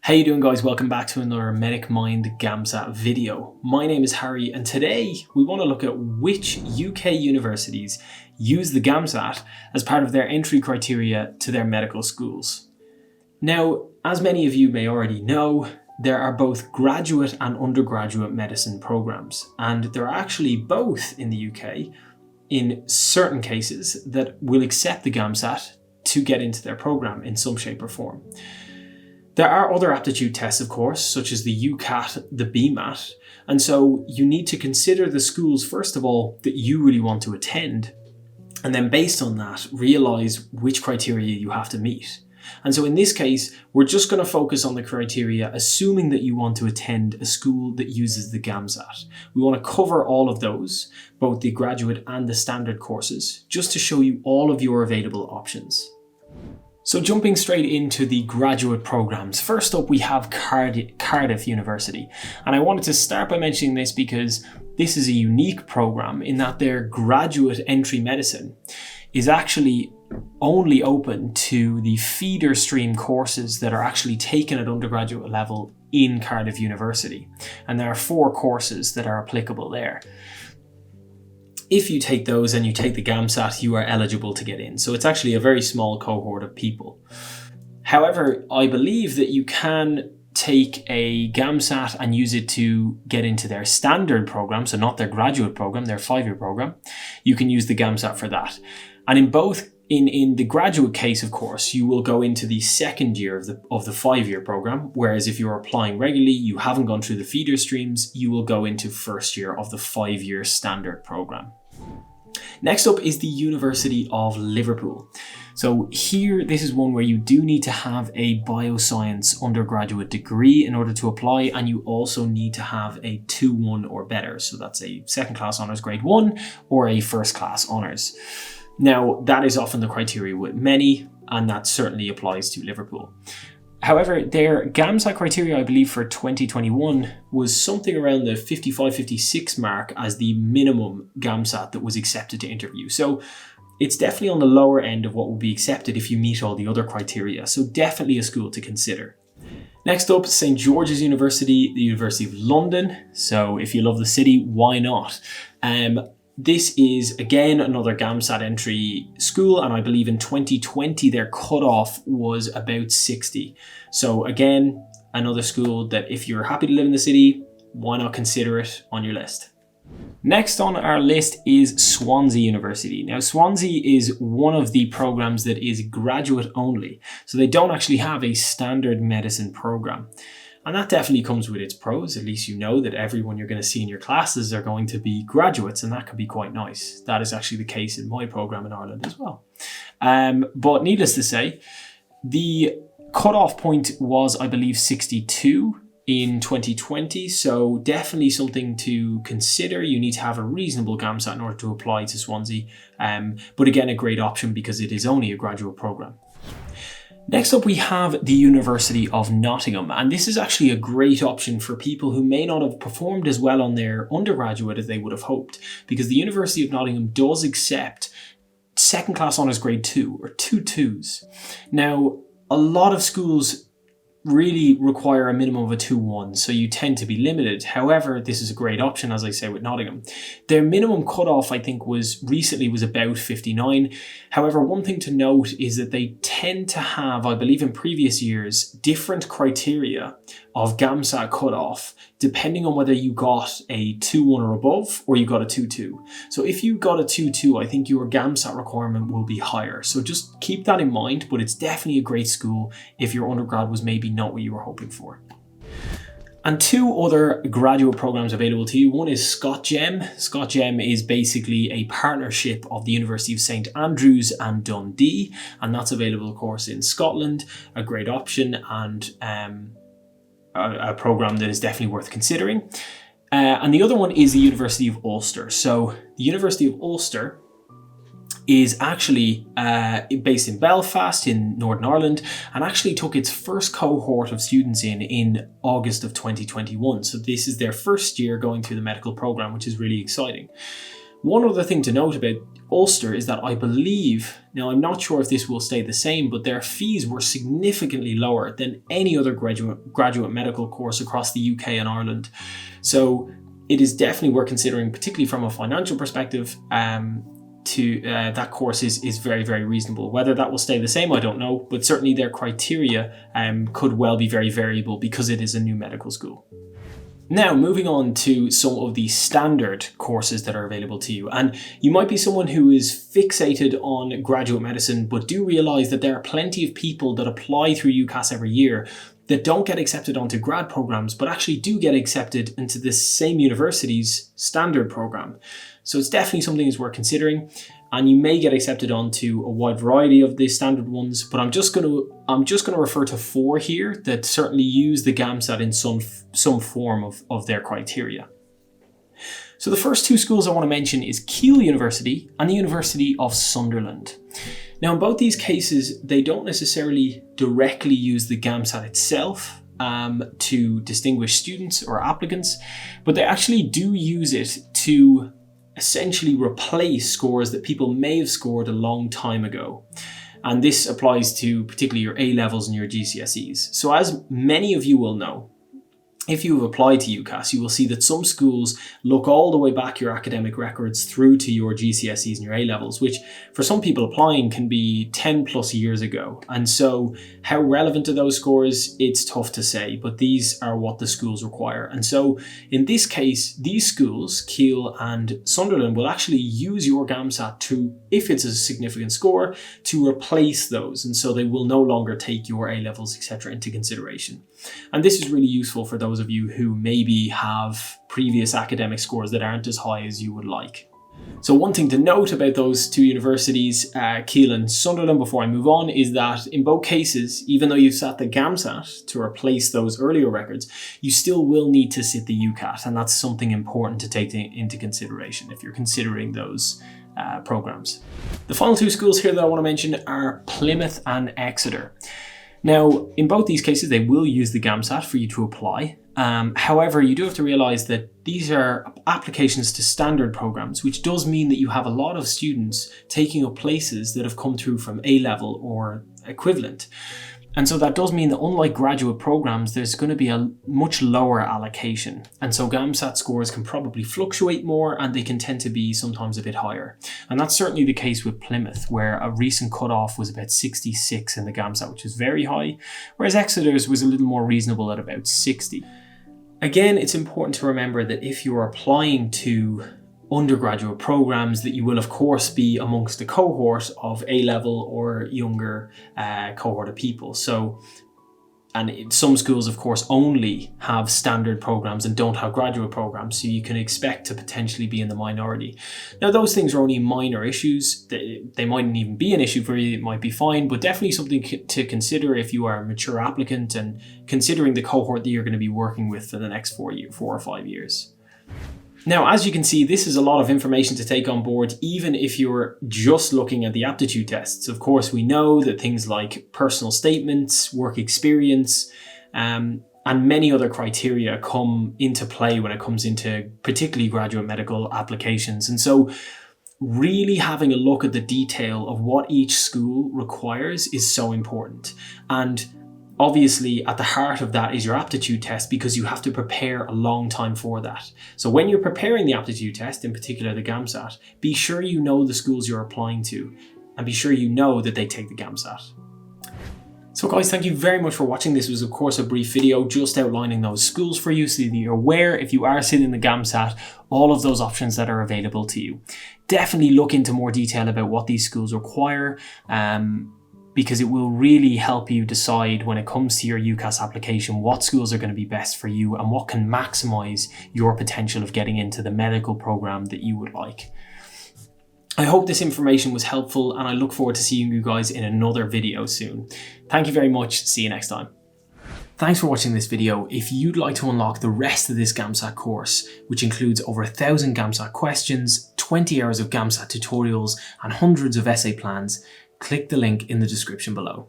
How you doing, guys? Welcome back to another Medic Mind GAMSAT video. My name is Harry and today we want to look at which UK universities use the GAMSAT as part of their entry criteria to their medical schools. Now, as many of you may already know, there are both graduate and undergraduate medicine programs, and there are actually both in the UK in certain cases that will accept the GAMSAT to get into their program in some shape or form. There are other aptitude tests, of course, such as the UCAT, the BMAT, and so you need to consider the schools, first of all, that you really want to attend, and then based on that, realise which criteria you have to meet. And so in this case, we're just going to focus on the criteria, assuming that you want to attend a school that uses the GAMSAT. We want to cover all of those, both the graduate and the standard courses, just to show you all of your available options. So jumping straight into the graduate programs, first up we have Cardiff University. And I wanted to start by mentioning this because this is a unique program in that their graduate entry medicine is actually only open to the feeder stream courses that are actually taken at undergraduate level in Cardiff University. And there are 4 courses that are applicable there. If you take those and you take the GAMSAT, you are eligible to get in. So it's actually a very small cohort of people. However, I believe that you can take a GAMSAT and use it to get into their standard program, so not their graduate program, their 5-year program. You can use the GAMSAT for that. And in both, in the graduate case, of course, you will go into the second year of the 5-year program, whereas if you're applying regularly, you haven't gone through the feeder streams, you will go into first year of the 5-year standard program. Next up is the University of Liverpool. So here, this is one where you do need to have a bioscience undergraduate degree in order to apply, and you also need to have a 2-1 or better. So that's a second class honours grade 1 or a first class honours. Now, that is often the criteria with many, and that certainly applies to Liverpool. However, their GAMSAT criteria, I believe, for 2021 was something around the 55-56 mark as the minimum GAMSAT that was accepted to interview. So it's definitely on the lower end of what would be accepted if you meet all the other criteria. So definitely a school to consider. Next up, St. George's University, the University of London. So if you love the city, why not? This is, again, another GAMSAT entry school, and I believe in 2020 their cutoff was about 60. So again, another school that if you're happy to live in the city, why not consider it on your list? Next on our list is Swansea University. Now, Swansea is one of the programs that is graduate only, so they don't actually have a standard medicine program. And that definitely comes with its pros. At least you know that everyone you're going to see in your classes are going to be graduates, and that can be quite nice. That is actually the case in my program in Ireland as well. But needless to say, the cutoff point was, I believe, 62 in 2020. So definitely something to consider. You need to have a reasonable GAMSAT in order to apply to Swansea. But again, a great option because it is only a graduate program. Next up, we have the University of Nottingham, and this is actually a great option for people who may not have performed as well on their undergraduate as they would have hoped, because the University of Nottingham does accept second class honours grade 2 or 2 2s. Now, a lot of schools really require a minimum of a 2-1, so you tend to be limited. However, this is a great option, as I say, with Nottingham. Their minimum cutoff, I think, was about 59. However, one thing to note is that they tend to have, I believe in previous years, different criteria of GAMSAT cutoff, depending on whether you got a 2-1 or above, or you got a 2-2. So if you got a 2-2, I think your GAMSAT requirement will be higher. So just keep that in mind, but it's definitely a great school if your undergrad was maybe not what you were hoping for. And 2 other graduate programs available to you. One is ScotGEM. ScotGEM is basically a partnership of the University of St. Andrews and Dundee, and that's available, of course, in Scotland. A great option and a program that is definitely worth considering. And the other one is the University of Ulster. So the University of Ulster is actually based in Belfast in Northern Ireland, and actually took its first cohort of students in August of 2021. So this is their first year going through the medical program, which is really exciting. One other thing to note about Ulster is that I believe, now I'm not sure if this will stay the same, but their fees were significantly lower than any other graduate medical course across the UK and Ireland. So it is definitely worth considering, particularly from a financial perspective. That course is very, very reasonable. Whether that will stay the same, I don't know, but certainly their criteria could well be very variable because it is a new medical school. Now, moving on to some of the standard courses that are available to you. And you might be someone who is fixated on graduate medicine, but do realise that there are plenty of people that apply through UCAS every year that don't get accepted onto grad programs, but actually do get accepted into the same university's standard program. So it's definitely something that's worth considering. And you may get accepted onto a wide variety of the standard ones, but I'm just going to refer to 4 here that certainly use the GAMSAT in some form of their criteria. So the first 2 schools I want to mention is Keele University and the University of Sunderland. Now, in both these cases, they don't necessarily directly use the GAMSAT itself to distinguish students or applicants, but they actually do use it to essentially replace scores that people may have scored a long time ago. And this applies to particularly your A-levels and your GCSEs. So as many of you will know, if you have applied to UCAS, you will see that some schools look all the way back your academic records through to your GCSEs and your A-levels, which for some people applying can be 10 plus years ago. And so how relevant are those scores? It's tough to say, but these are what the schools require. And so in this case, these schools, Keele and Sunderland, will actually use your GAMSAT to, if it's a significant score, to replace those. And so they will no longer take your A-levels, etc. into consideration. And this is really useful for those of you who maybe have previous academic scores that aren't as high as you would like. So one thing to note about those 2 universities, Keele and Sunderland, before I move on, is that in both cases, even though you've sat the GAMSAT to replace those earlier records, you still will need to sit the UCAT, and that's something important to take into consideration if you're considering those programs. The final 2 schools here that I want to mention are Plymouth and Exeter. Now, in both these cases, they will use the GAMSAT for you to apply. However, you do have to realise that these are applications to standard programs, which does mean that you have a lot of students taking up places that have come through from A-level or equivalent. And so that does mean that unlike graduate programs, there's going to be a much lower allocation. And so GAMSAT scores can probably fluctuate more and they can tend to be sometimes a bit higher. And that's certainly the case with Plymouth, where a recent cutoff was about 66 in the GAMSAT, which is very high, whereas Exeter's was a little more reasonable at about 60. Again, it's important to remember that if you're applying to undergraduate programs, that you will of course be amongst a cohort of A-level or younger cohort of people. So, and some schools of course only have standard programs and don't have graduate programs, so you can expect to potentially be in the minority. Now those things are only minor issues. They mightn't even be an issue for you, it might be fine, but definitely something to consider if you are a mature applicant and considering the cohort that you're going to be working with for the next 4 or 5 years. Now, as you can see, this is a lot of information to take on board, even if you're just looking at the aptitude tests. Of course, we know that things like personal statements, work experience, and many other criteria come into play when it comes into particularly graduate medical applications. And so really having a look at the detail of what each school requires is so important. And obviously, at the heart of that is your aptitude test, because you have to prepare a long time for that. So when you're preparing the aptitude test, in particular the GAMSAT, be sure you know the schools you're applying to and be sure you know that they take the GAMSAT. So guys, thank you very much for watching. This was of course a brief video just outlining those schools for you so that you're aware, if you are sitting the GAMSAT, all of those options that are available to you. Definitely look into more detail about what these schools require, because it will really help you decide when it comes to your UCAS application what schools are going to be best for you and what can maximise your potential of getting into the medical programme that you would like. I hope this information was helpful and I look forward to seeing you guys in another video soon. Thank you very much. See you next time. Thanks for watching this video. If you'd like to unlock the rest of this GAMSAT course, which includes over 1,000 GAMSAT questions, 20 hours of GAMSAT tutorials and hundreds of essay plans, click the link in the description below.